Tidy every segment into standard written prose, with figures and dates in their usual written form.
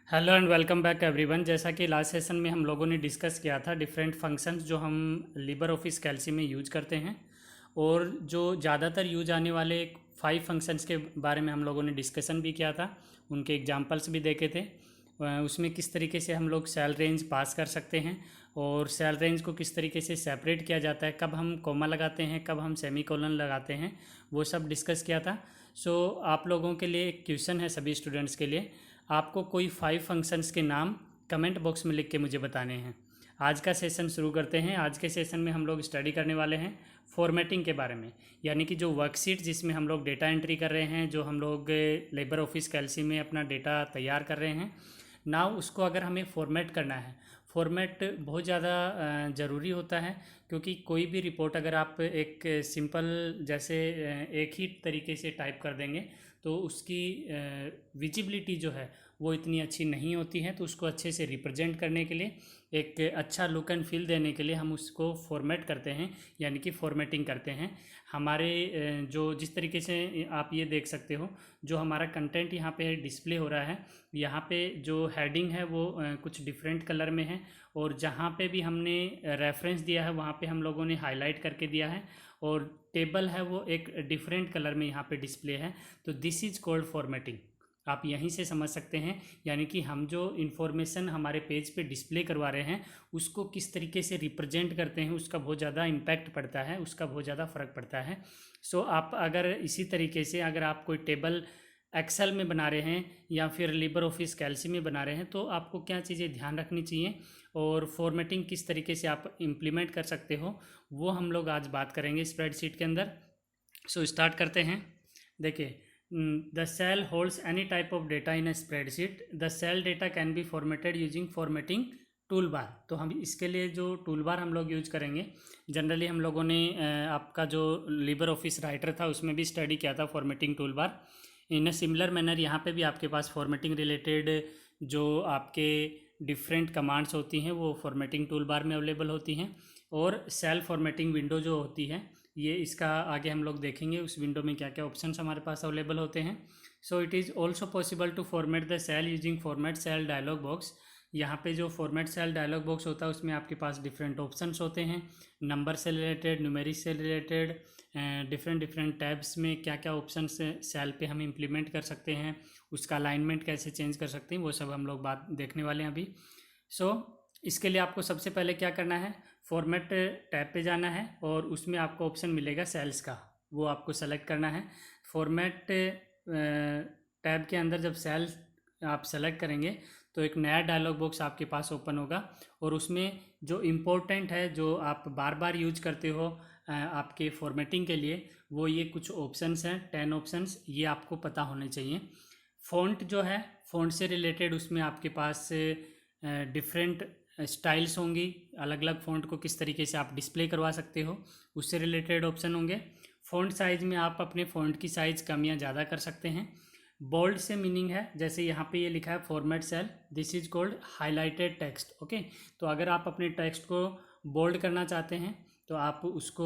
Hello and welcome back everyone. जैसा कि last session में हम लोगों ने डिस्कस किया था डिफरेंट फंक्शंस जो हम लिबर ऑफिस कैल्सी में यूज करते हैं, और जो ज़्यादातर यूज आने वाले 5 फंक्शंस के बारे में हम लोगों ने डिस्कशन भी किया था, उनके एग्जांपल्स भी देखे थे। उसमें किस तरीके से हम लोग सेल रेंज पास कर सकते हैं और सेल रेंज को किस तरीके से सेपरेट किया जाता है, कब हम कॉमा लगाते हैं, कब हम सेमी कोलन लगाते हैं, वो सब डिस्कस किया था। सो आप लोगों के लिए एक क्वेश्चन है, सभी स्टूडेंट्स के लिए। आपको कोई 5 फंक्शंस के नाम कमेंट बॉक्स में लिख के मुझे बताने हैं। आज का सेशन शुरू करते हैं। आज के सेशन में हम लोग स्टडी करने वाले हैं फॉर्मेटिंग के बारे में, यानी कि जो वर्कशीट जिसमें हम लोग डेटा एंट्री कर रहे हैं, जो हम लोग लेबर ऑफिस कैल्सी में अपना डेटा तैयार कर रहे हैं ना, उसको अगर हमें फॉर्मेट करना है। फॉर्मेट बहुत ज़्यादा ज़रूरी होता है, क्योंकि कोई भी रिपोर्ट अगर आप एक सिंपल जैसे एक ही तरीके से टाइप कर देंगे तो उसकी विजिबिलिटी जो है वो इतनी अच्छी नहीं होती है। तो उसको अच्छे से रिप्रेजेंट करने के लिए, एक अच्छा लुक एंड फील देने के लिए हम उसको फॉर्मेट करते हैं, यानी कि फॉर्मेटिंग करते हैं। हमारे जो जिस तरीके से आप ये देख सकते हो, जो हमारा कंटेंट यहाँ पे डिस्प्ले हो रहा है, यहाँ पे जो हेडिंग है वो कुछ डिफरेंट कलर में है, और जहाँ पे भी हमने रेफरेंस दिया है वहाँ पे हम लोगों ने हाईलाइट करके दिया है, और टेबल है वो एक डिफरेंट कलर में यहाँ पे डिस्प्ले है। तो दिस इज़ कॉल्ड फॉर्मेटिंग। आप यहीं से समझ सकते हैं, यानी कि हम जो इन्फॉर्मेशन हमारे पेज पे डिस्प्ले करवा रहे हैं उसको किस तरीके से रिप्रेजेंट करते हैं, उसका बहुत ज़्यादा इम्पैक्ट पड़ता है, उसका बहुत ज़्यादा फ़र्क पड़ता है। सो आप अगर इसी तरीके से अगर आप कोई टेबल एक्सेल में बना रहे हैं या फिर लिबर ऑफिस कैल्सी में बना रहे हैं, तो आपको क्या चीज़ें ध्यान रखनी चाहिए और फॉर्मेटिंग किस तरीके से आप इम्प्लीमेंट कर सकते हो, वो हम लोग आज बात करेंगे स्प्रेडशीट के अंदर। सो स्टार्ट करते हैं। देखिए, the cell holds any type of data in a spreadsheet. The cell data can be formatted using formatting tool bar. तो हम इसके लिए जो टूल बार हम लोग यूज करेंगे, जनरली हम लोगों ने आपका जो लिबर ऑफिस राइटर था उसमें भी स्टडी किया था formatting tool bar. In a similar manner यहाँ पे भी आपके पास फॉर्मेटिंग रिलेटेड जो आपके डिफरेंट कमांड्स होती हैं वो फॉर्मेटिंग टूल बार में अवेलेबल होती हैं, और सेल फॉर्मेटिंग विंडो जो होती है, ये इसका आगे हम लोग देखेंगे उस विंडो में क्या क्या ऑप्शंस हमारे पास अवेलेबल होते हैं। So it is also possible to format the cell using format cell dialog box. यहाँ पे जो फॉर्मेट सेल डायलॉग बॉक्स होता है उसमें आपके पास डिफरेंट ऑप्शंस होते हैं, नंबर से रिलेटेड, न्यूमेरिक से रिलेटेड, डिफरेंट डिफरेंट टैब्स में क्या क्या ऑप्शन सेल पे हम इम्प्लीमेंट कर सकते हैं, उसका अलाइनमेंट कैसे चेंज कर सकते हैं, वो सब हम लोग बात देखने वाले हैं अभी। सो इसके लिए आपको सबसे पहले क्या करना है, फॉर्मेट टैब पे जाना है और उसमें आपको ऑप्शन मिलेगा सेल्स का, वो आपको सेलेक्ट करना है। फॉर्मेट टैब के अंदर जब सेल्स आप सेलेक्ट करेंगे तो एक नया डायलॉग बॉक्स आपके पास ओपन होगा, और उसमें जो इम्पोर्टेंट है, जो आप बार बार यूज करते हो आपके फॉर्मेटिंग के लिए, वो ये कुछ ऑप्शंस हैं, 10 ऑप्शंस, ये आपको पता होने चाहिए। फ़ॉन्ट जो है, फ़ॉन्ट से रिलेटेड उसमें आपके पास डिफरेंट स्टाइल्स होंगी, अलग अलग फ़ॉन्ट को किस तरीके से आप डिस्प्ले करवा सकते हो उससे रिलेटेड ऑप्शन होंगे। फ़ॉन्ट साइज़ में आप अपने फ़ॉन्ट की साइज़ कम या ज़्यादा कर सकते हैं। बोल्ड से मीनिंग है, जैसे यहाँ पे ये लिखा है format cell, this is called highlighted text. Okay, तो अगर आप अपने टेक्स्ट को बोल्ड करना चाहते हैं तो आप उसको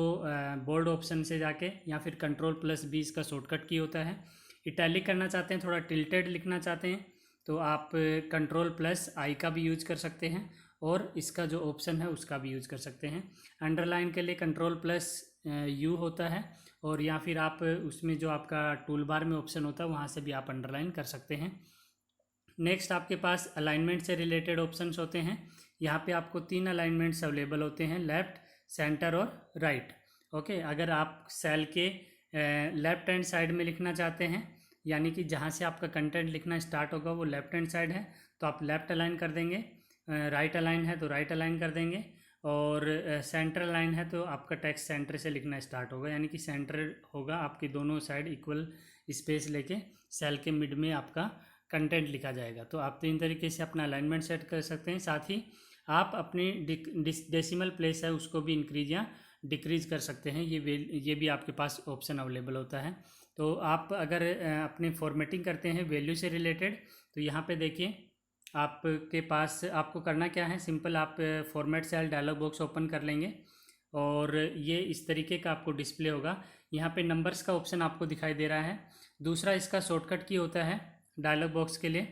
बोल्ड ऑप्शन से जाके, या फिर कंट्रोल+B इसका शॉर्टकट की होता है। इटैलिक करना चाहते हैं, थोड़ा टिल्टेड लिखना चाहते हैं, तो आप कंट्रोल+I का भी यूज कर सकते हैं, और इसका जो ऑप्शन है उसका भी यूज कर सकते हैं। अंडरलाइन के लिए कंट्रोल+U होता है, और या फिर आप उसमें जो आपका टूल बार में ऑप्शन होता है वहाँ से भी आप अंडरलाइन कर सकते हैं। नेक्स्ट आपके पास अलाइनमेंट से रिलेटेड ऑप्शंस होते हैं। यहाँ पे आपको 3 अलाइनमेंट्स अवेलेबल होते हैं, लेफ़्ट, सेंटर और राइट। ओके, अगर आप सेल के लेफ्ट हैंड साइड में लिखना चाहते हैं, यानी कि जहाँ से आपका कंटेंट लिखना स्टार्ट होगा वो लेफ्ट हैंड साइड है, तो आप लेफ़्ट अलाइन कर देंगे। राइट अलाइन है तो राइट अलाइन कर देंगे, और सेंटर लाइन है तो आपका टेक्स्ट सेंटर से लिखना स्टार्ट होगा, यानी कि सेंटर होगा, आपकी दोनों साइड इक्वल स्पेस लेके सेल के मिड में आपका कंटेंट लिखा जाएगा। तो आप 3 तरीके से अपना अलाइनमेंट सेट कर सकते हैं। साथ ही आप अपनी डेसिमल प्लेस है उसको भी इंक्रीज या डिक्रीज कर सकते हैं, ये भी आपके पास ऑप्शन अवेलेबल होता है। तो आप अगर अपनी फॉर्मेटिंग करते हैं वैल्यू से रिलेटेड, तो यहाँ पे देखिए आपके पास आपको करना क्या है, सिंपल आप format cell dialog box open कर लेंगे, और ये इस तरीके का आपको डिस्प्ले होगा। यहाँ पे नंबर्स का ऑप्शन आपको दिखाई दे रहा है। दूसरा इसका शॉर्टकट की होता है डायलॉग बॉक्स के लिए,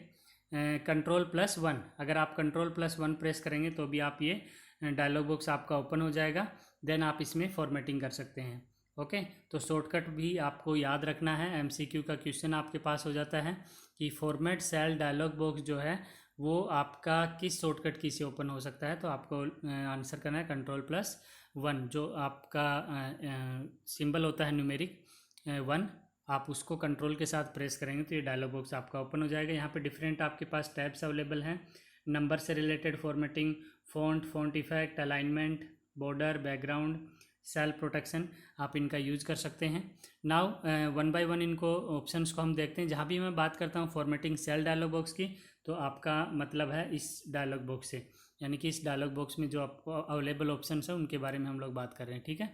Ctrl+1, अगर आप Ctrl+1 प्रेस करेंगे तो भी आप ये डायलॉग बॉक्स आपका ओपन हो जाएगा। देन आप इसमें फॉर्मेटिंग कर सकते हैं। ओके, तो शॉर्टकट भी आपको याद रखना है। MCQ का क्वेश्चन आपके पास हो जाता है कि फॉर्मेट सेल डायलॉग बॉक्स जो है वो आपका किस शॉर्टकट की से ओपन हो सकता है, तो आपको आंसर करना है Ctrl+1। जो आपका सिंबल होता है न्यूमेरिक 1, आप उसको कंट्रोल के साथ प्रेस करेंगे तो ये डायलॉग बॉक्स आपका ओपन हो जाएगा। यहाँ पे डिफरेंट आपके पास टैब्स अवेलेबल हैं, नंबर से related formatting, font effect, alignment, border, background, cell protection, आप इनका यूज कर सकते हैं। नाउ 1 बाय 1 इनको ऑप्शंस को हम देखते हैं। जहाँ भी मैं बात करता हूँ फॉर्मेटिंग सेल डायलॉग बॉक्स की, तो आपका मतलब है इस डायलॉग बॉक्स से, यानी कि इस डायलॉग बॉक्स में जो आपको अवेलेबल ऑप्शंस हैं उनके बारे में हम लोग बात कर रहे हैं। ठीक है,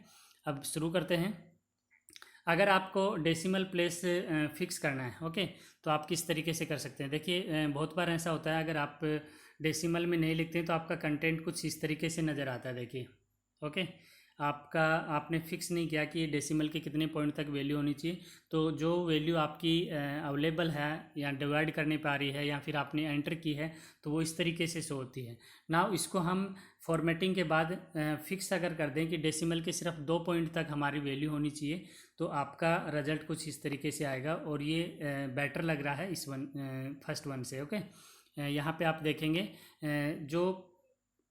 अब शुरू करते हैं। अगर आपको डेसिमल प्लेस फिक्स करना है, ओके, तो आप किस तरीके से कर सकते हैं। देखिए बहुत बार ऐसा होता है, अगर आप डेसिमल में नहीं लिखते हैं तो आपका कंटेंट कुछ इस तरीके से नज़र आता है। देखिए ओके, आपने फिक्स नहीं किया कि ये डेसिमल के कितने पॉइंट तक वैल्यू होनी चाहिए, तो जो वैल्यू आपकी अवेलेबल है या डिवाइड करने पर आ रही है या फिर आपने एंटर की है तो वो इस तरीके से शो होती है ना। इसको हम फॉर्मेटिंग के बाद फिक्स अगर कर दें कि डेसिमल के सिर्फ 2 पॉइंट तक हमारी वैल्यू होनी चाहिए, तो आपका रिजल्ट कुछ इस तरीके से आएगा और ये बेटर लग रहा है इस फर्स्ट वन से। ओके, यहाँ पे आप देखेंगे जो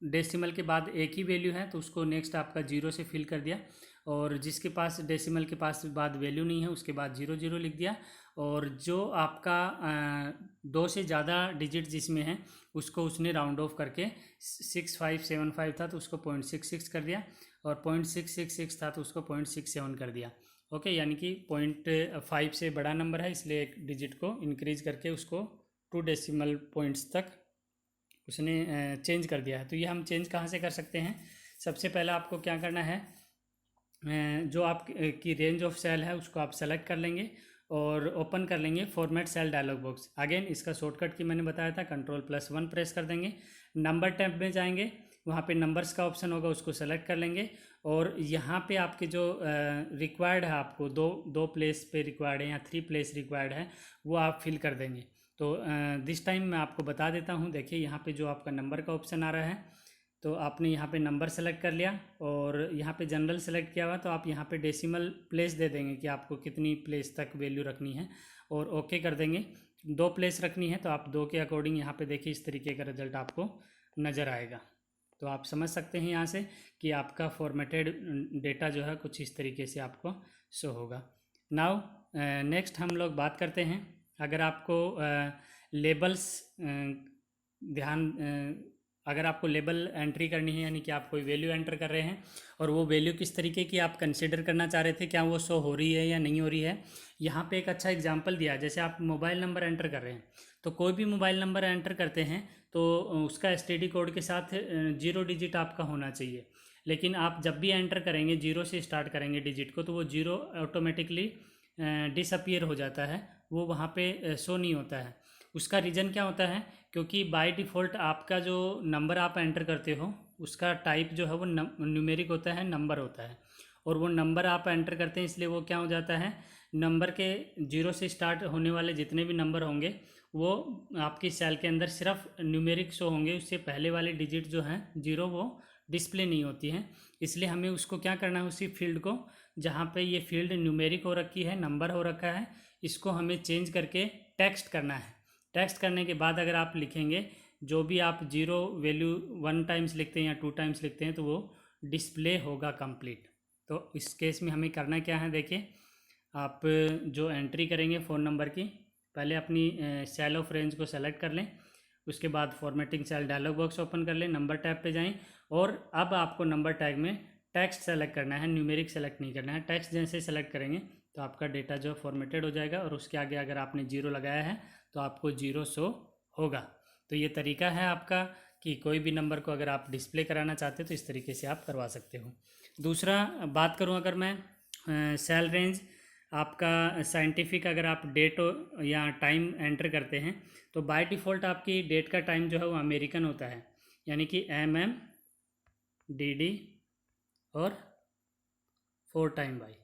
डेसिमल के बाद एक ही वैल्यू है तो उसको नेक्स्ट आपका 0 से फिल कर दिया, और जिसके पास डेसिमल के पास बाद वैल्यू नहीं है उसके बाद 0 0 लिख दिया, और जो आपका 2 से ज़्यादा डिजिट जिसमें है उसको उसने राउंड ऑफ करके 6575 था तो उसको 0.66 कर दिया, और 0.666 था तो उसको 0.67 कर दिया। ओके, यानी कि 0.5 से बड़ा नंबर है इसलिए एक डिजिट को इंक्रीज करके उसको 2 डेसिमल पॉइंट्स तक उसने चेंज कर दिया है। तो ये हम चेंज कहाँ से कर सकते हैं। सबसे पहले आपको क्या करना है, जो आप की रेंज ऑफ सेल है उसको आप सेलेक्ट कर लेंगे और ओपन कर लेंगे format cell dialog box. Again इसका शॉर्टकट की मैंने बताया था, Ctrl+1 प्रेस कर देंगे, नंबर टैब में जाएंगे, वहाँ पे नंबर्स का ऑप्शन होगा उसको सेलेक्ट कर लेंगे, और यहाँ पे आपके जो रिक्वायर्ड है, आपको दो प्लेस पे रिक्वायर्ड है या 3 प्लेस रिक्वायर्ड है वो आप फिल कर देंगे। तो दिस टाइम मैं आपको बता देता हूँ। देखिए यहाँ पे जो आपका नंबर का ऑप्शन आ रहा है तो आपने यहाँ पे नंबर सेलेक्ट कर लिया, और यहाँ पे जनरल सेलेक्ट किया हुआ तो आप यहाँ पे डेसिमल प्लेस दे देंगे कि आपको कितनी प्लेस तक वैल्यू रखनी है, और ओके कर देंगे। 2 प्लेस रखनी है तो आप 2 के अकॉर्डिंग यहाँ पे देखिए इस तरीके का रिजल्ट आपको नज़र आएगा। तो आप समझ सकते हैं यहाँ से कि आपका फॉर्मेटेड डेटा जो है कुछ इस तरीके से आपको शो होगा। नाउ नेक्स्ट हम लोग बात करते हैं, अगर आपको लेबल्स अगर आपको लेबल एंट्री करनी है, यानी कि आप कोई वैल्यू एंटर कर रहे हैं और वो वैल्यू किस तरीके की आप कंसिडर करना चाह रहे थे, क्या वो शो हो रही है या नहीं हो रही है। यहाँ पे एक अच्छा एग्जांपल दिया, जैसे आप मोबाइल नंबर एंटर कर रहे हैं तो कोई भी मोबाइल नंबर एंटर करते हैं तो उसका STD कोड के साथ 0 डिजिट आपका होना चाहिए, लेकिन आप जब भी एंटर करेंगे 0 से स्टार्ट करेंगे डिजिट को तो वो 0 ऑटोमेटिकली डिसअपियर हो जाता है, वो वहाँ पे शो नहीं होता है। उसका रीज़न क्या होता है, क्योंकि बाय डिफ़ॉल्ट आपका जो नंबर आप एंटर करते हो उसका टाइप जो है वो न्यूमेरिक होता है, नंबर होता है, और वो नंबर आप एंटर करते हैं इसलिए वो क्या हो जाता है, नंबर के 0 से स्टार्ट होने वाले जितने भी नंबर होंगे वो आपकी सेल के अंदर सिर्फ न्यूमेरिक शो होंगे, उससे पहले वाले डिजिट जो हैं 0 वो डिस्प्ले नहीं होती हैं। इसलिए हमें उसको क्या करना है, उसी फील्ड को जहाँ पे ये फील्ड न्यूमेरिक हो रखी है, नंबर हो रखा है, इसको हमें चेंज करके टेक्स्ट करना है। टेक्स्ट करने के बाद अगर आप लिखेंगे जो भी आप 0 वैल्यू 1 टाइम्स लिखते हैं या 2 टाइम्स लिखते हैं तो वो डिस्प्ले होगा कंप्लीट। तो इस केस में हमें करना क्या है, देखिए आप जो एंट्री करेंगे फ़ोन नंबर की, पहले अपनी सेल ऑफ रेंज को सेलेक्ट कर लें, उसके बाद formatting cell dialog box open कर लें, नंबर टैब पे जाएं, और अब आपको नंबर टैग में टेक्स्ट सेलेक्ट करना है, न्यूमेरिक सेलेक्ट नहीं करना है। टेक्स्ट जैसे सेलेक्ट करेंगे तो आपका डेटा जो फॉर्मेटेड हो जाएगा, और उसके आगे अगर आपने 0 लगाया है तो आपको 0 शो होगा। तो ये तरीका है आपका कि कोई भी नंबर को अगर आप डिस्प्ले कराना चाहते हो तो इस तरीके से आप करवा सकते हो। दूसरा बात करूं अगर मैं सेल रेंज आपका साइंटिफिक, अगर आप डेट या टाइम एंटर करते हैं तो बाय डिफ़ॉल्ट आपकी डेट का टाइम जो है वो अमेरिकन होता है, यानी कि MM DD और 4 टाइम बाई।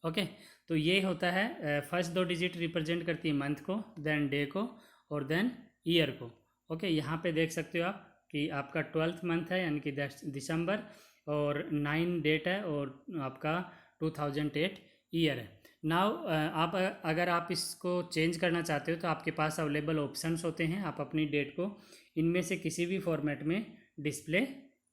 ओके, तो ये होता है फर्स्ट 2 डिजिट रिप्रेजेंट करती है मंथ को, देन डे को, और देन ईयर को। ओके, यहाँ पे देख सकते हो आप कि आपका 12th मंथ है यानी कि दिसंबर, और 9 डेट है, और आपका 2008 ईयर है। नाउ आप अगर आप इसको चेंज करना चाहते हो तो आपके पास अवेलेबल ऑप्शंस होते हैं, आप अपनी डेट को इनमें से किसी भी फॉर्मेट में डिस्प्ले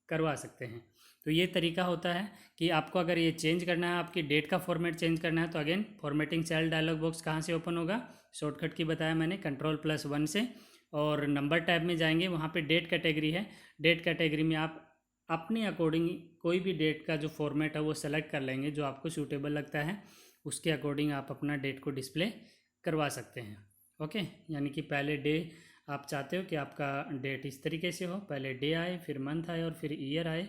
करवा सकते हैं। तो ये तरीका होता है कि आपको अगर ये चेंज करना है, आपकी डेट का फॉर्मेट चेंज करना है, तो again formatting cell dialog box कहाँ से ओपन होगा, शॉर्टकट की बताया मैंने, Ctrl+1 से, और नंबर टैब में जाएंगे, वहाँ पे डेट कैटेगरी है। डेट कैटेगरी में आप अपने अकॉर्डिंग कोई भी डेट का जो फॉर्मेट है वो सेलेक्ट कर लेंगे, जो आपको सूटेबल लगता है उसके अकॉर्डिंग आप अपना डेट को डिस्प्ले करवा सकते हैं। ओके, यानी कि पहले डे आप चाहते हो कि आपका डेट इस तरीके से हो, पहले डे आए, फिर मंथ आए, और फिर ईयर आए,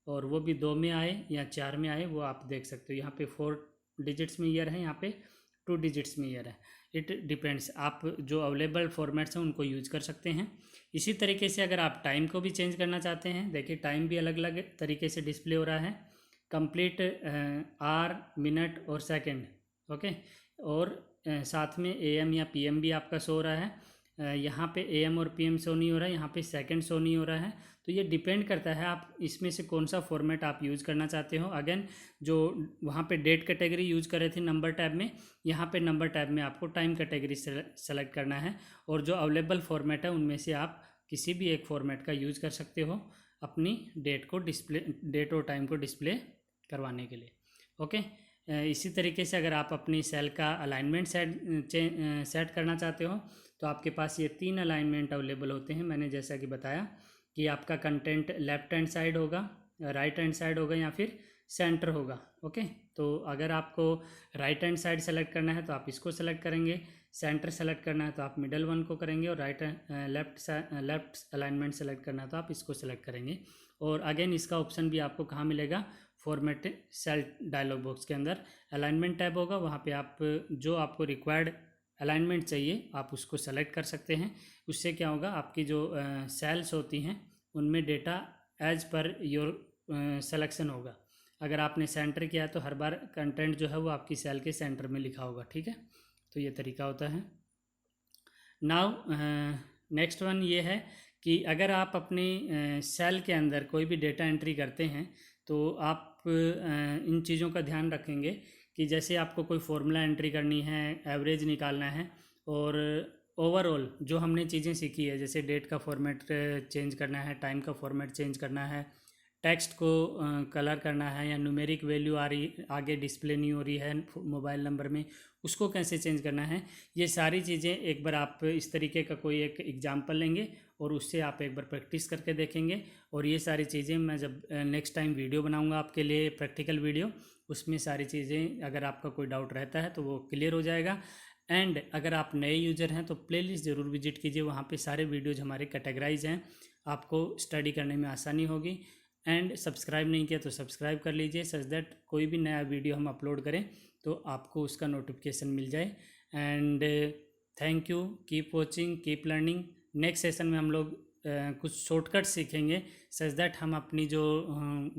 और वो भी 2 में आए या 4 में आए, वो आप देख सकते हो। यहाँ पे 4 डिजिट्स में ईयर है, यहाँ पे 2 डिजिट्स में ईयर है। इट डिपेंड्स, आप जो अवेलेबल फॉर्मेट्स हैं उनको यूज कर सकते हैं। इसी तरीके से अगर आप टाइम को भी चेंज करना चाहते हैं, देखिए टाइम भी अलग अलग तरीके से डिस्प्ले हो रहा है, कंप्लीट आवर, मिनट और सेकंड। ओके, और साथ में AM या PM भी आपका शो हो रहा है। यहाँ पे AM और PM शो नहीं हो रहा है, यहाँ पे सेकंड शो नहीं हो रहा है। तो ये डिपेंड करता है आप इसमें से कौन सा फॉर्मेट आप यूज़ करना चाहते हो। अगेन, जो वहाँ पे डेट कैटेगरी यूज़ कर रहे थे नंबर टैब में, यहाँ पे नंबर टैब में आपको टाइम कैटेगरी सेलेक्ट करना है, और जो अवेलेबल फॉर्मेट है उनमें से आप किसी भी एक फॉर्मेट का यूज़ कर सकते हो अपनी डेट को डिस्प्ले, डेट और टाइम को डिस्प्ले करवाने के लिए। ओके, इसी तरीके से अगर आप अपनी सेल का अलाइनमेंट सेट करना चाहते हो तो आपके पास ये 3 अलाइनमेंट अवेलेबल होते हैं। मैंने जैसा कि बताया कि आपका कंटेंट लेफ्ट हैंड साइड होगा, राइट हैंड साइड होगा, या फिर सेंटर होगा। ओके, तो अगर आपको राइट हैंड साइड सेलेक्ट करना है तो आप इसको सेलेक्ट करेंगे, सेंटर सेलेक्ट करना है तो आप मिडल वन को करेंगे, और लेफ्ट अलाइनमेंट सेलेक्ट करना है तो आप इसको सेलेक्ट करेंगे। और अगेन इसका ऑप्शन भी आपको कहाँ मिलेगा, फॉर्मेट सेल डायलॉग बॉक्स के अंदर अलाइनमेंट टैब होगा, वहाँ पे आप जो आपको रिक्वायर्ड अलाइनमेंट चाहिए आप उसको सेलेक्ट कर सकते हैं। उससे क्या होगा, आपकी जो सेल्स होती हैं उनमें data as per your selection होगा। अगर आपने सेंटर किया है तो हर बार कंटेंट जो है वो आपकी सेल के सेंटर में लिखा होगा। ठीक है, तो ये तरीका होता है। नाउ नेक्स्ट वन ये है कि अगर आप अपनी सेल के अंदर कोई भी डेटा एंट्री करते हैं तो आप इन चीज़ों का ध्यान रखेंगे कि जैसे आपको कोई फॉर्मूला एंट्री करनी है, एवरेज निकालना है, और ओवरऑल जो हमने चीज़ें सीखी है, जैसे डेट का फॉर्मेट चेंज करना है, टाइम का फॉर्मेट चेंज करना है, टेक्स्ट को कलर करना है, या न्यूमेरिक वैल्यू आ रही आगे डिस्प्ले नहीं हो रही है मोबाइल नंबर में, उसको कैसे चेंज करना है, ये सारी चीज़ें एक बार आप इस तरीके का कोई एक एग्जाम्पल लेंगे और उससे आप एक बार प्रैक्टिस करके देखेंगे। और ये सारी चीज़ें मैं जब नेक्स्ट टाइम वीडियो बनाऊंगा आपके लिए, प्रैक्टिकल वीडियो, उसमें सारी चीज़ें अगर आपका कोई डाउट रहता है तो वो क्लियर हो जाएगा। एंड अगर आप नए यूज़र हैं तो प्लेलिस्ट ज़रूर विजिट कीजिए, वहाँ पे सारे वीडियोज़ हमारे कैटेगराइज हैं, आपको स्टडी करने में आसानी होगी। एंड सब्सक्राइब नहीं किया तो सब्सक्राइब कर लीजिए, सच दैट कोई भी नया वीडियो हम अपलोड करें तो आपको उसका नोटिफिकेशन मिल जाए। And thank you, keep watching, keep learning. Next session में हम लोग कुछ शॉर्टकट सीखेंगे सच दैट हम अपनी जो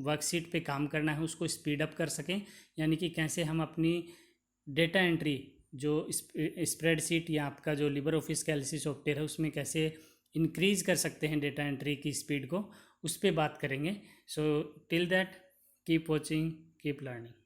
वर्कशीट पे काम करना है उसको स्पीड अप कर सकें, यानी कि कैसे हम अपनी डेटा एंट्री जो स्प्रेडशीट या आपका जो लिबर ऑफिस कैल्सी सॉफ्टवेयर है उसमें कैसे इंक्रीज़ कर सकते हैं डेटा एंट्री की स्पीड को, उस पर बात करेंगे। So till that keep watching, keep learning.